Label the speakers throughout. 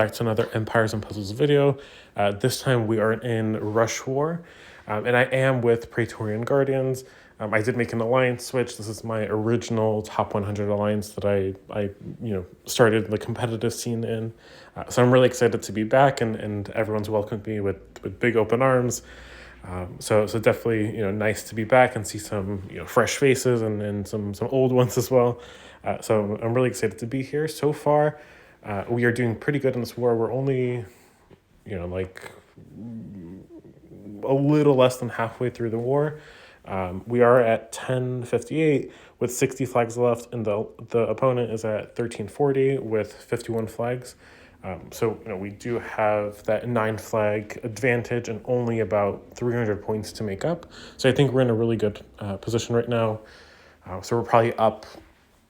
Speaker 1: back to another Empires and Puzzles video. This time we are in Rush War, and I am with Praetorian Guardians. I did make an alliance switch. This is my original top 100 alliance that I started the competitive scene in. So I'm really excited to be back, and everyone's welcomed me with big open arms. So definitely nice to be back and see some fresh faces and some old ones as well. So I'm really excited to be here. So far, we are doing pretty good in this war. We're only like a little less than halfway through the war. We are at 1058 with 60 flags left, and the opponent is at 1340 with 51 flags. So we do have that 9 flag advantage and only about 300 points to make up. So I think we're in a really good position right now. So we're probably up.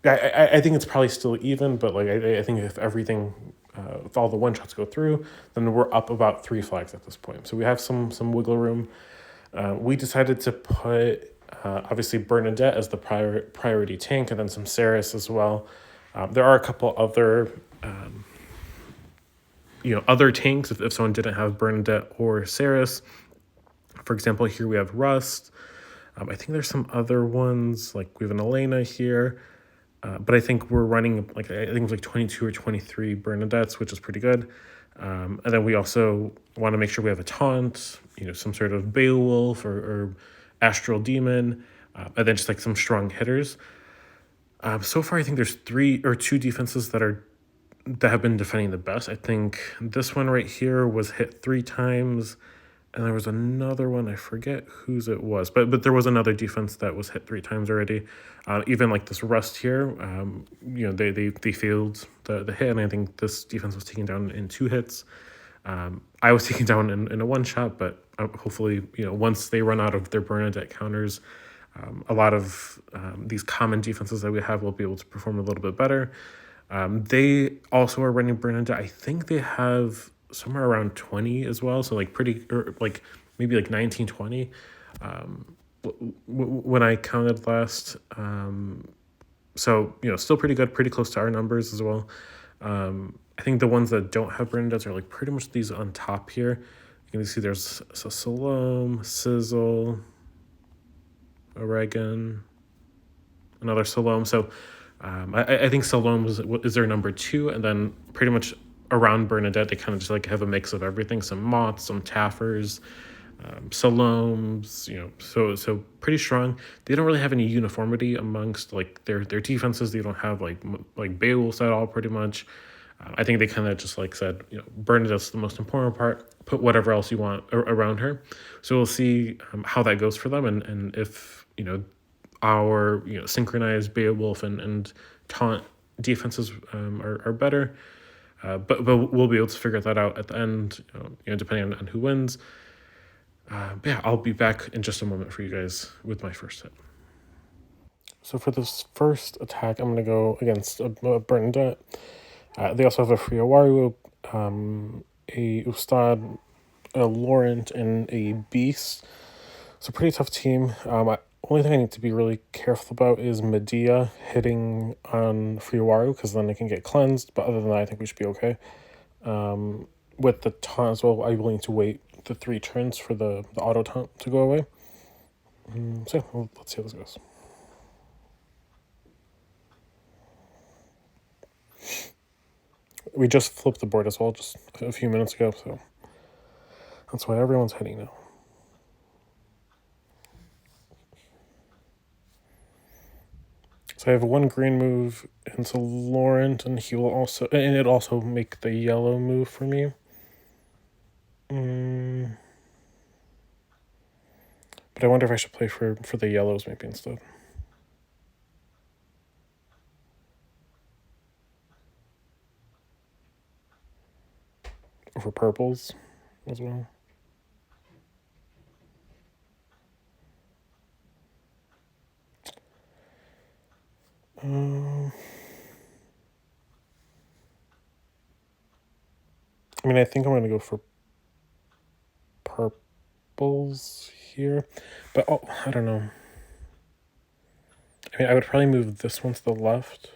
Speaker 1: I think it's probably still even, but I think if everything, if all the one shots go through, then we're up about 3 flags at this point. So we have some wiggle room. We decided to put obviously Bernadette as the priority tank, and then some Saris as well. There are a couple other other tanks if someone didn't have Bernadette or Saris. For example, here we have Rust. I think there's some other ones, like we have an Elena here. But I think we're running I think it's 22 or 23 Bernadettes, which is pretty good. And then we also want to make sure we have a taunt, some sort of Beowulf or Astral Demon, and then just some strong hitters. So far, I think there's 3 or 2 defenses that have been defending the best. I think this one right here was hit 3 times. And there was another one, I forget whose it was, but there was another defense that was hit 3 times already. Even this Rust here, they failed the hit, and I think this defense was taken down in 2 hits. I was taken down in a 1-shot, but hopefully, once they run out of their Bernadette counters, a lot of these common defenses that we have will be able to perform a little bit better. They also are running Bernadette. I think they have somewhere around 20 as well, so maybe 19, 20 when I counted last. So still pretty good, pretty close to our numbers as well. I think the ones that don't have Bernadettes are pretty much these on top here. You can see there's Salome, Sizzle, Oregon, another Salome. So I think Salome is their number 2, and then pretty much around Bernadette, they kind of just have a mix of everything, some Moths, some Taffers, Salomes, so pretty strong. They don't really have any uniformity amongst their defenses. They don't have like Beowulfs at all, pretty much. I think they kind of just said, Bernadette's the most important part, put whatever else you want around her. So we'll see how that goes for them, and if, our, synchronized Beowulf and taunt defenses are better. But we'll be able to figure that out at the end, depending on who wins. But yeah, I'll be back in just a moment for you guys with my first hit. So for this first attack, I'm going to go against a Bernadette. They also have a Friowaru, a Ustad, a Laurent, and a Beast. So pretty tough team. Only thing I need to be really careful about is Medea hitting on Friowaru, because then it can get cleansed. But other than that, I think we should be okay. With the taunt as well, I will need to wait the 3 turns for the auto taunt to go away. So yeah, let's see how this goes. We just flipped the board as well just a few minutes ago, so that's why everyone's hitting now. So I have 1 green move into Laurent, and he will also, and it also make the yellow move for me. But I wonder if I should play for the yellows maybe instead. Or for purples as well. I think I'm going to go for purples here, but I don't know. I would probably move this one to the left,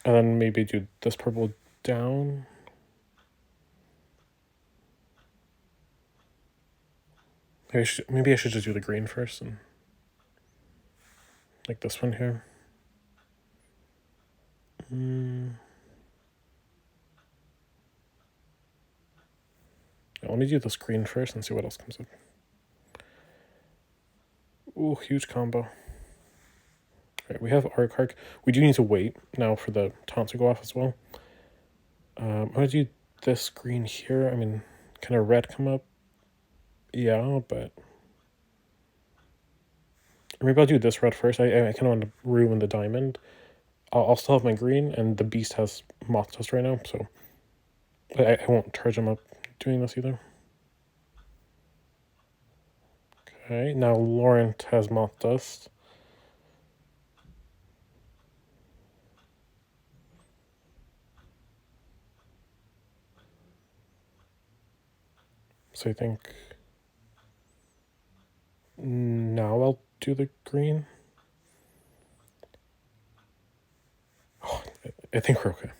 Speaker 1: and then maybe do this purple down. Maybe I should just do the green first, and like this one here. Let me do this green first and see what else comes up. Ooh, huge combo. All right, we have Arc. We do need to wait now for the taunt to go off as well. I'm gonna do this green here. I mean, can a red come up? Yeah, but or maybe I'll do this red first. I kind of want to ruin the diamond. I'll still have my green, and the beast has moth dust right now, so I won't charge him up doing this either. Okay, now Laurent has moth dust. So I think now I'll do the green. Oh, I think we're okay.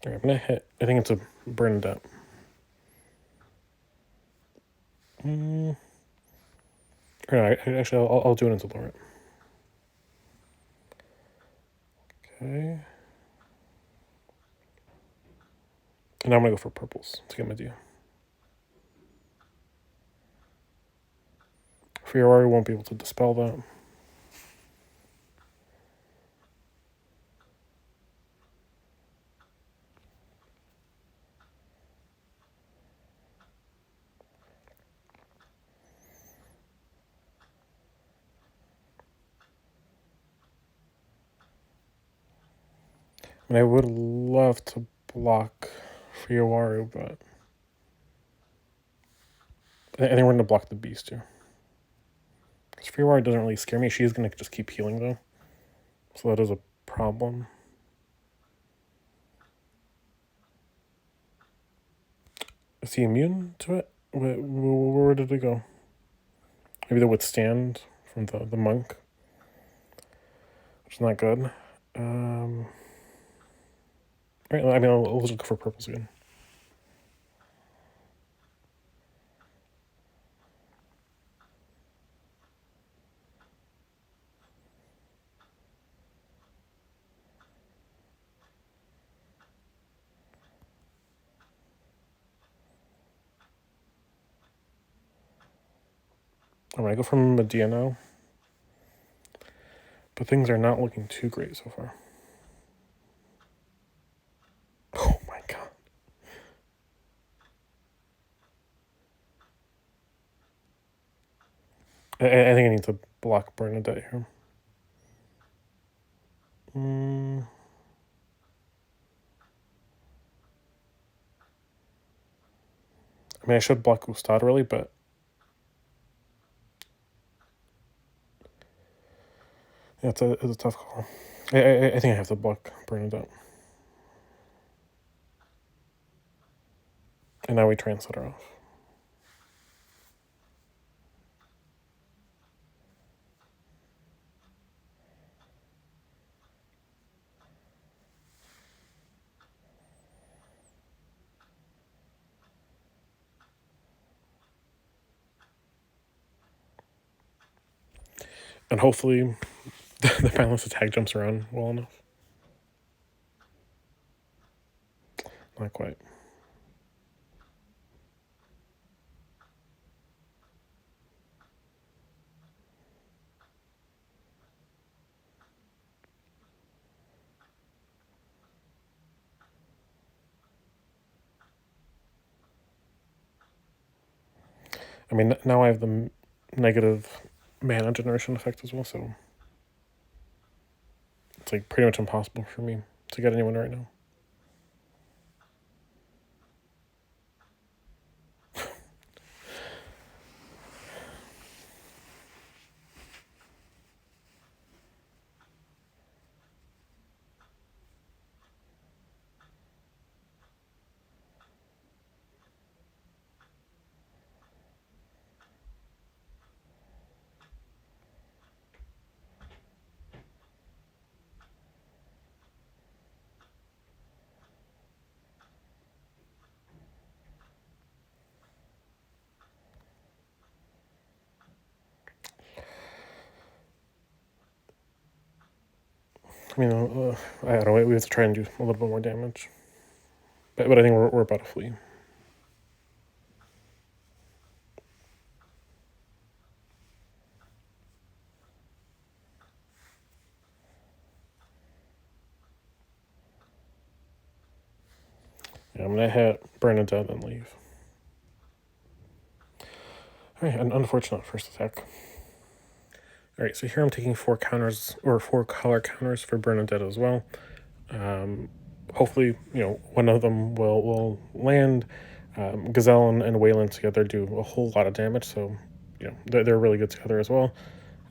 Speaker 1: All right, I'm gonna hit. I think it's a Bernadette. Or no, actually, I'll do it into Laurent. Okay. And now I'm gonna go for purples to get my deal. Fiorari won't be able to dispel that. And I would love to block Fiorari, but I think we're going to block the beast too. Because Fiorari doesn't really scare me. She's going to just keep healing though. So that is a problem. Is he immune to it? Where did it go? Maybe the withstand from the monk. Which is not good. Right, I mean, I'll just go for purples again. I'm going to go for Medea now. But things are not looking too great so far. Oh my god. I think I need to block Bernadette here. I mean, I should block Ustad really, but yeah, it's a tough call. I think I have to block Bernadette. And now we translate her off. And hopefully the balance attack jumps around well enough. Not quite. I mean, now I have the negative mana generation effect as well, so it's like pretty much impossible for me to get anyone right now. I mean, I don't know. We have to try and do a little bit more damage. But I think we're about to flee. Yeah, I'm going to hit Bernadette and leave. All right, an unfortunate first attack. All right, so here I'm taking 4 counters, or 4 color counters for Bernadette as well. Hopefully, one of them will land. Gazelle and Wayland together do a whole lot of damage, so they're really good together as well.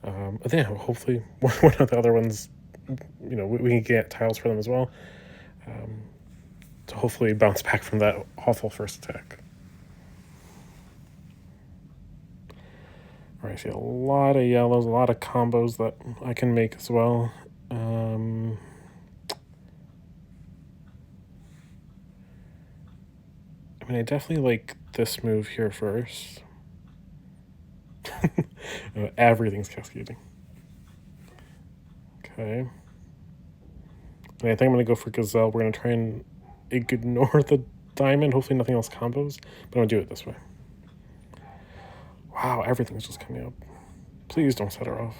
Speaker 1: But yeah, hopefully one of the other ones, we can get tiles for them as well. To hopefully bounce back from that awful first attack. All right, I see a lot of yellows, a lot of combos that I can make as well. I definitely like this move here first. Everything's cascading. Okay. And I think I'm going to go for Gazelle. We're going to try and ignore the diamond. Hopefully nothing else combos. But I'm going to do it this way. Wow, everything's just coming up. Please don't set her off.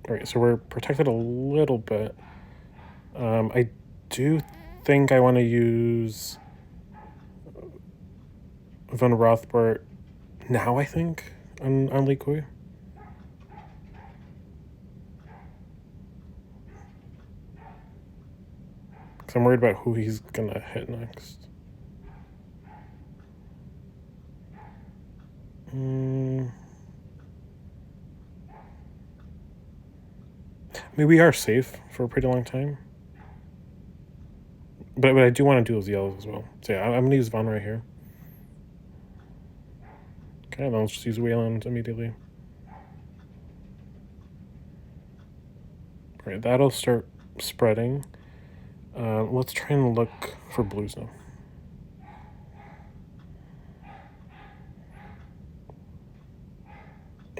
Speaker 1: Alright, so we're protected a little bit. I do think I want to use Van Rothbart now, I think, on Likui. Because I'm worried about who he's going to hit next. I mean, we are safe for a pretty long time. But I do want to do those yellows as well. So yeah, I'm going to use Von right here. Okay, then let's just use Wayland immediately. Alright, that'll start spreading. Let's try and look for blues now.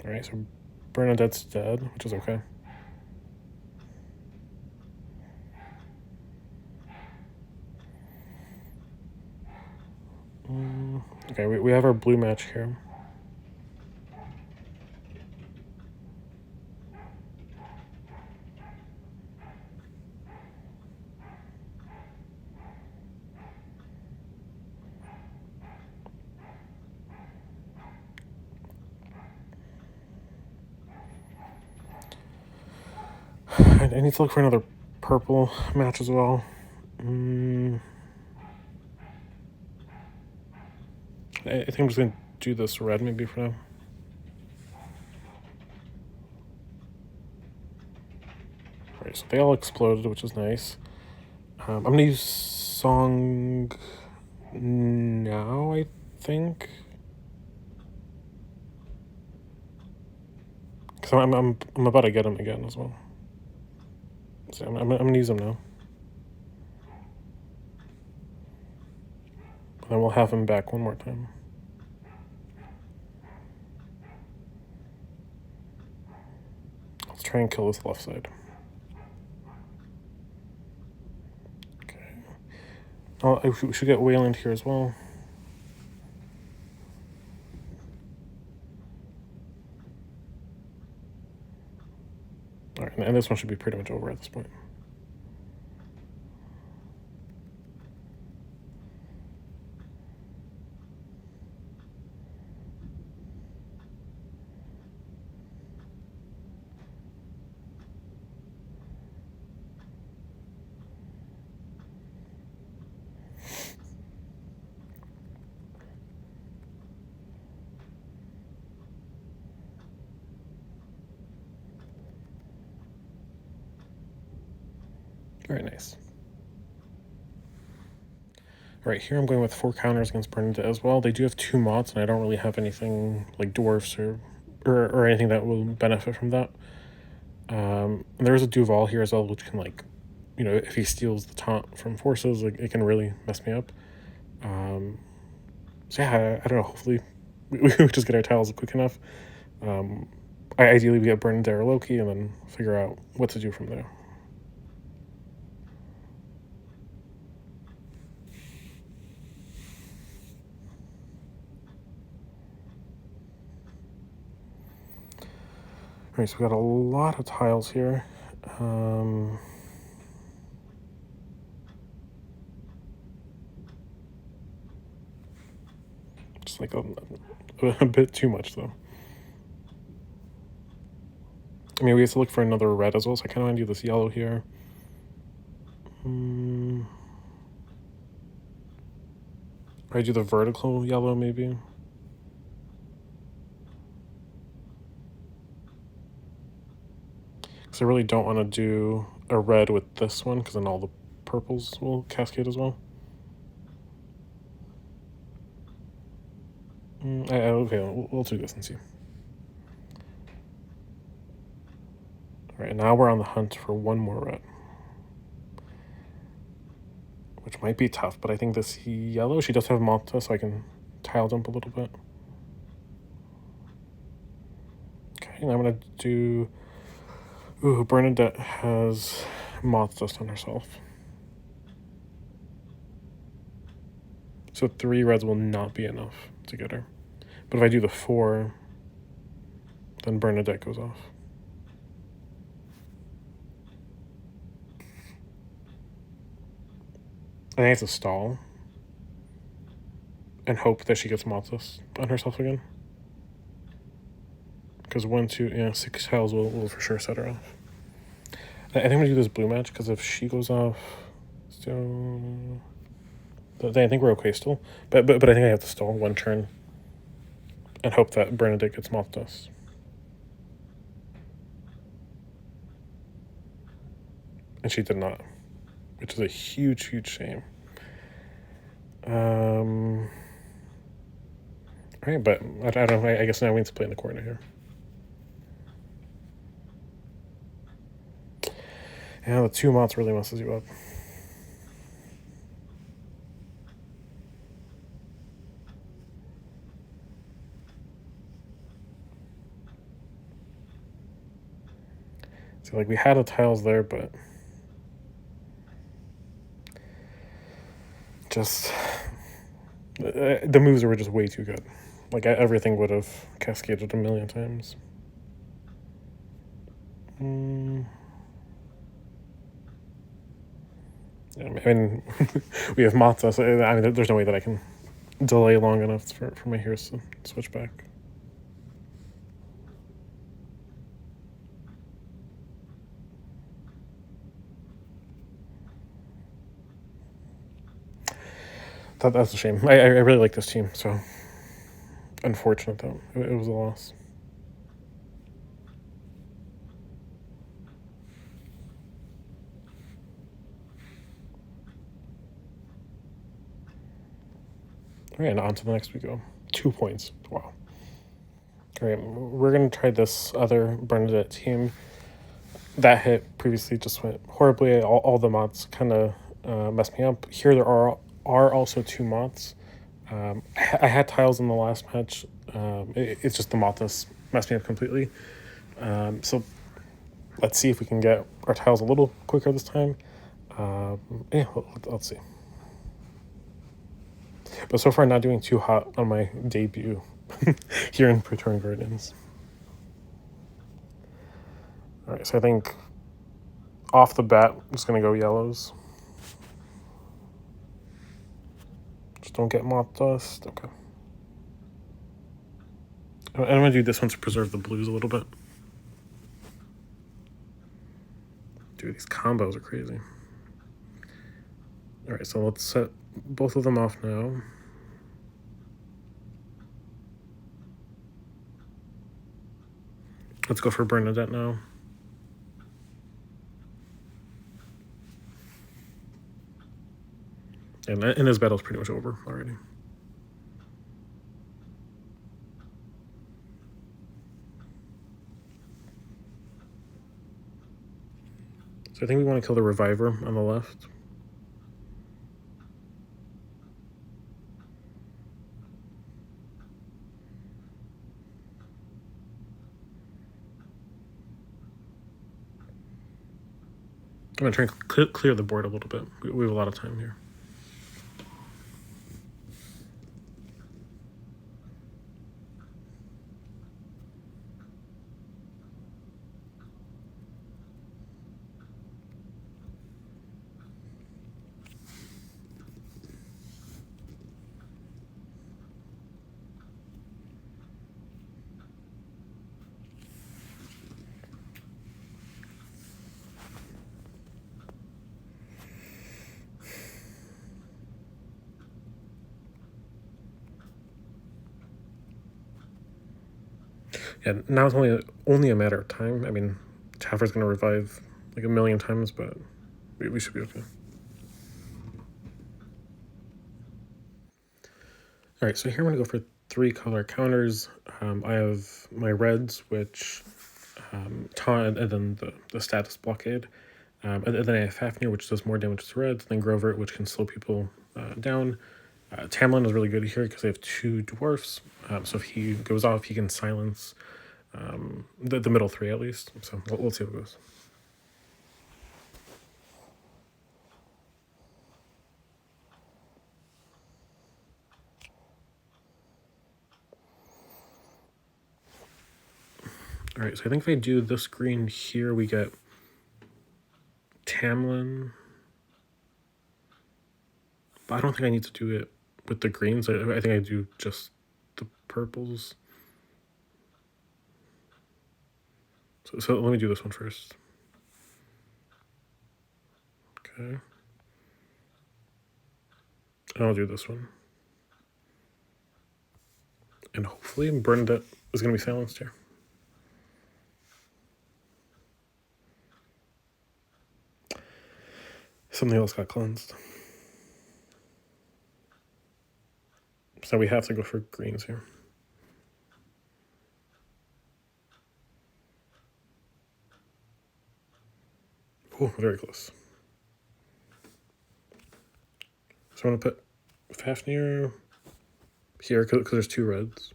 Speaker 1: Alright, so Bernadette's dead, which is okay. Okay, we have our blue match here. I need to look for another purple match as well. I think I'm just going to do this red maybe for now. Alright, so they all exploded, which is nice. I'm going to use Song now, I think. Because I'm about to get him again as well. So I'm going to use him now. Then we'll have him back one more time. Let's try and kill this left side. Okay. Oh, we should get Wayland here as well. Alright, and this one should be pretty much over at this point. Very nice. Alright, here I'm going with 4 counters against Bernadette as well. They do have 2 mods, and I don't really have anything like dwarfs or anything that will benefit from that. There's a Duval here as well, which can, like, if he steals the taunt from forces, like, it can really mess me up. So yeah, I don't know, hopefully we just get our tiles quick enough. Ideally, we get Bernadette or Loki and then figure out what to do from there. All right, so we got a lot of tiles here. Just like a bit too much, though. I mean, we have to look for another red as well, so I kind of want to do this yellow here. Or I do the vertical yellow, maybe. Because I really don't want to do a red with this one, because then all the purples will cascade as well. Okay, we'll do this and see. All right, now we're on the hunt for one more red, which might be tough, but I think this yellow, she does have Malta, so I can tile dump a little bit. Okay, and I'm going to do... Ooh, Bernadette has Moth Dust on herself. So 3 reds will not be enough to get her. But if I do the 4, then Bernadette goes off. I think I have to stall and hope that she gets Moth Dust on herself again. Because 1, 2, 6 tiles will for sure set her off. I think I'm going to do this blue match, because if she goes off, still... I think we're okay still. But I think I have to stall 1 turn and hope that Bernadette gets Moth Dust. And she did not, which is a huge, huge shame. All right, but I don't know. I guess now we need to play in the corner here. Yeah, the 2 moths really messes you up. So, like, we had the tiles there, but just the moves were just way too good. Like, everything would have cascaded a million times. Yeah, I mean, we have Matza, so I mean, there's no way that I can delay long enough for my heroes to switch back. That's a shame. I really like this team, so unfortunate though. It was a loss. All right, and on to the next we go. 2 points. Wow. All right, we're going to try this other Bernadette team. That hit previously just went horribly. All the mods kind of messed me up. Here there are also 2 mods. I had tiles in the last match. It's just the mods messed me up completely. So let's see if we can get our tiles a little quicker this time. Yeah, let's see. But so far, not doing too hot on my debut here in Praetorian Guardians. All right, so I think off the bat, I'm just going to go yellows. Just don't get Moth Dust. Okay. And I'm going to do this one to preserve the blues a little bit. Dude, these combos are crazy. All right, so let's set both of them off now. Let's go for Bernadette now. And his battle's pretty much over already. So I think we want to kill the Reviver on the left. going to try and clear the board a little bit. We have a lot of time here. Yeah, now it's only a matter of time. I mean, Taffer's going to revive like 1,000,000 times, but we should be okay. All right, so here I'm going to go for 3 color counters. I have my reds, which taunt, and then the status blockade. And then I have Fafnir, which does more damage to reds, and then Grovert, which can slow people down. Tamlin is really good here because I have 2 dwarfs. So if he goes off, he can silence the middle 3 at least. So we'll see how it goes. All right, so I think if I do this green here, we get Tamlin. But I don't think I need to do it with the greens. I think I do just the purples. So let me do this one first. Okay. And I'll do this one. And hopefully Bernadette is going to be silenced here. Something else got cleansed. So we have to go for greens here. Oh, very close. So I'm going to put Fafnir here because there's 2 reds.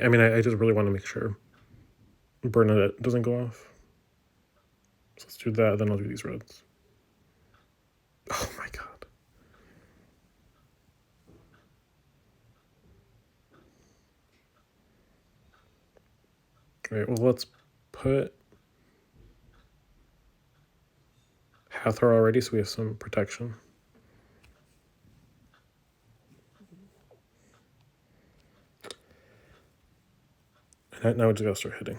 Speaker 1: I just really want to make sure Bernadette doesn't go off. So let's do that, then I'll do these reds. Oh my god. All right, well, let's put Hathor already so we have some protection. And now we just gotta start hitting.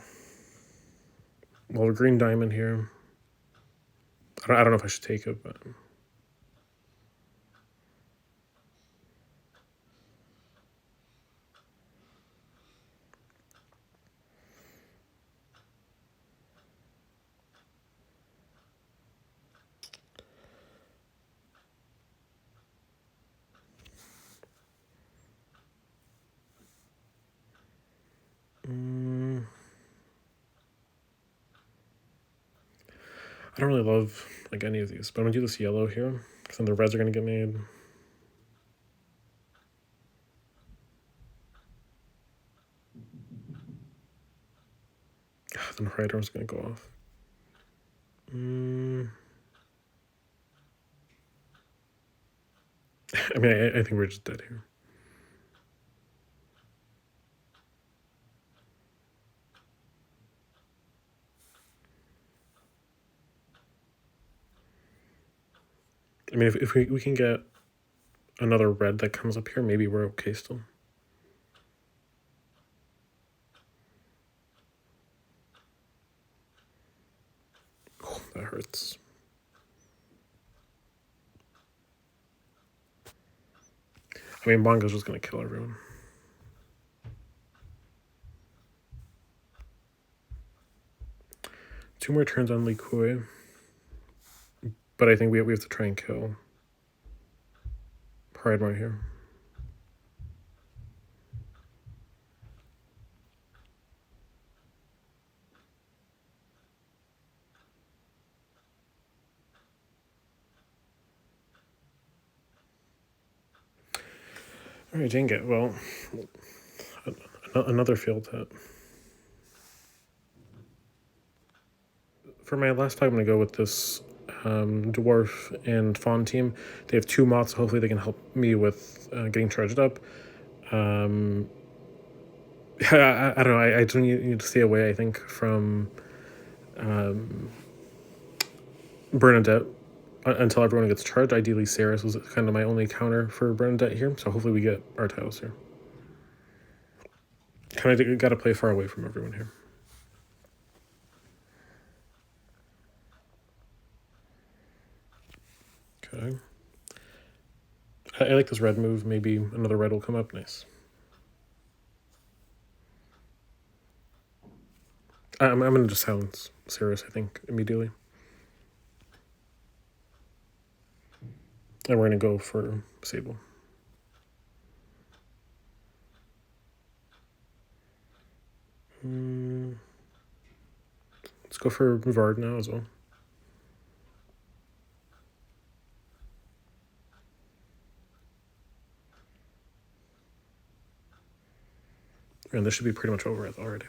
Speaker 1: Well, a green diamond here. I don't know if I should take it, but I don't really love like any of these, but I'm gonna do this yellow here because then the reds are gonna get made. Then right arm's gonna go off. I think we're just dead here. I mean, if we can get another red that comes up here, maybe we're okay still. Oh, that hurts. I mean, Bongo's just gonna kill everyone. Two more turns on Li Kui. But I think we have to try and kill Pride right here. All right, dang it. Well, another field hit. For my last play, I'm going to go with this Dwarf and Fawn team. They have 2 moths, so hopefully they can help me with getting charged up. I don't know. I do need to stay away, I think, from Bernadette until everyone gets charged. Ideally, Saris was kind of my only counter for Bernadette here, so hopefully we get our tiles here. Kind of got to play far away from everyone here. Okay. I like this red move. Maybe another red will come up. Nice. I'm going to just silence Saris, I think, immediately. And we're going to go for Sable. Let's go for Vard now as well. And this should be pretty much over already.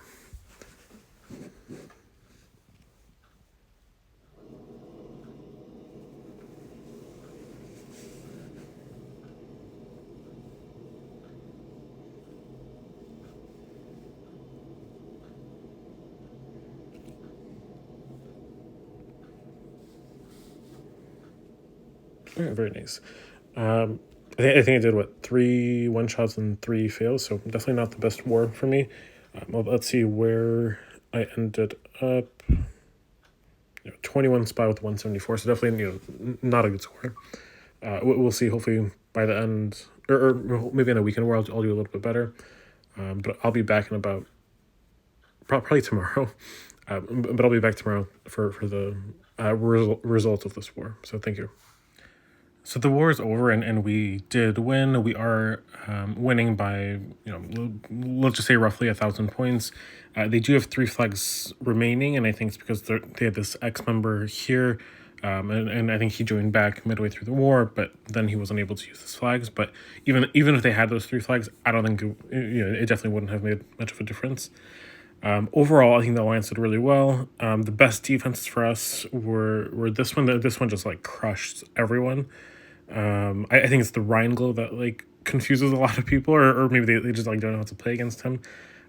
Speaker 1: Yeah, very nice. I think I did, 3 one-shots and 3 fails, so definitely not the best war for me. Well, let's see where I ended up. 21 spot with 174, so definitely not a good score. We'll see. Hopefully by the end, or maybe in a weekend where I'll do a little bit better. But I'll be back in about probably tomorrow. But I'll be back tomorrow for the result of this war. So thank you. So the war is over, and we did win. We are winning by, let's just say roughly 1,000 points. They do have 3 flags remaining, and I think it's because they had this ex-member here, and I think he joined back midway through the war, but then he wasn't able to use his flags. But even if they had those 3 flags, I don't think it definitely wouldn't have made much of a difference. Overall, I think the alliance did really well. The best defenses for us were this one. This one just crushed everyone. I think it's the Rhine Glow that confuses a lot of people, or maybe they just don't know how to play against him.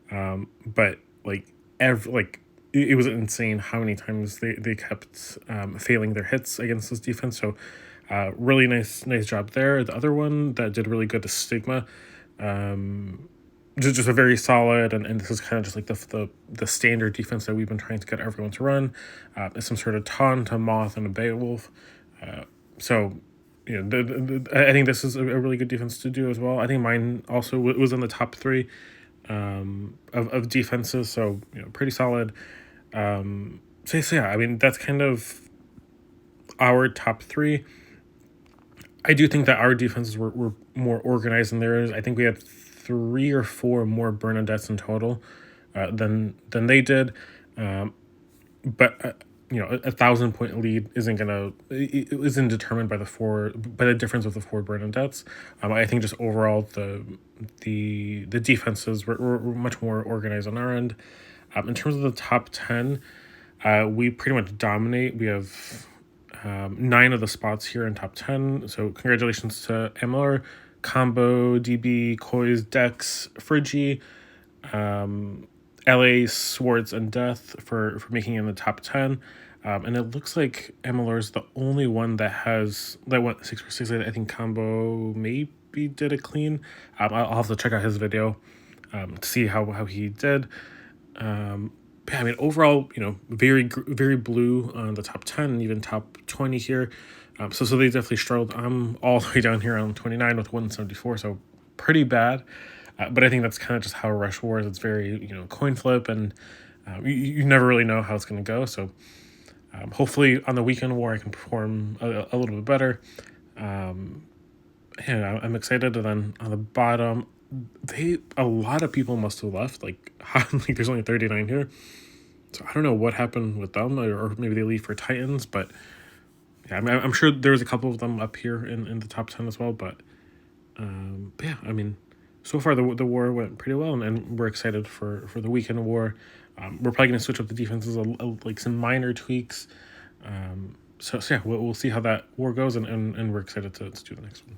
Speaker 1: But it was insane how many times they kept failing their hits against this defense. So really nice job there. The other one that did really good is Stigma. Just a very solid, and this is kind of just the standard defense that we've been trying to get everyone to run. It's some sort of taunt, a moth, and a Beowulf. So I think this is a really good defense to do as well. I think mine also was in the top 3 of defenses, so pretty solid. So yeah, I mean that's kind of our top 3. I do think that our defenses were more organized than theirs. I think we had 3 or 4 more Bernadettes in total than they did. But 1,000-point lead isn't determined by the difference of the 4 Bernadettes. I think just overall the defenses were much more organized on our end. In terms of the top 10, we pretty much dominate. We have 9 of the spots here in top 10. So congratulations to MLR, Combo, DB, Koi's, Dex, Frigi, LA, Swords, and Death for making it in the top 10. And it looks like MLR is the only one that went 6 for 6. I think Combo maybe did a clean. I'll have to check out his video to see how he did. I mean, overall, very very blue on the top 10, even top 20 here. So they definitely struggled. I'm all the way down here on 29 with 174, so pretty bad. But I think that's kind of just how Rush War is. It's very, coin flip, and you never really know how it's going to go. So hopefully on the weekend war I can perform a little bit better. I'm excited. And then on the bottom, a lot of people must have left. There's only 39 here. So I don't know what happened with them, or maybe they leave for Titans. But yeah, I'm sure there's a couple of them up here in the top 10 as well. But yeah, I mean, so far the war went pretty well, and we're excited for the weekend war. We're probably going to switch up the defenses, like some minor tweaks. So yeah, we'll see how that war goes, and we're excited to do the next one.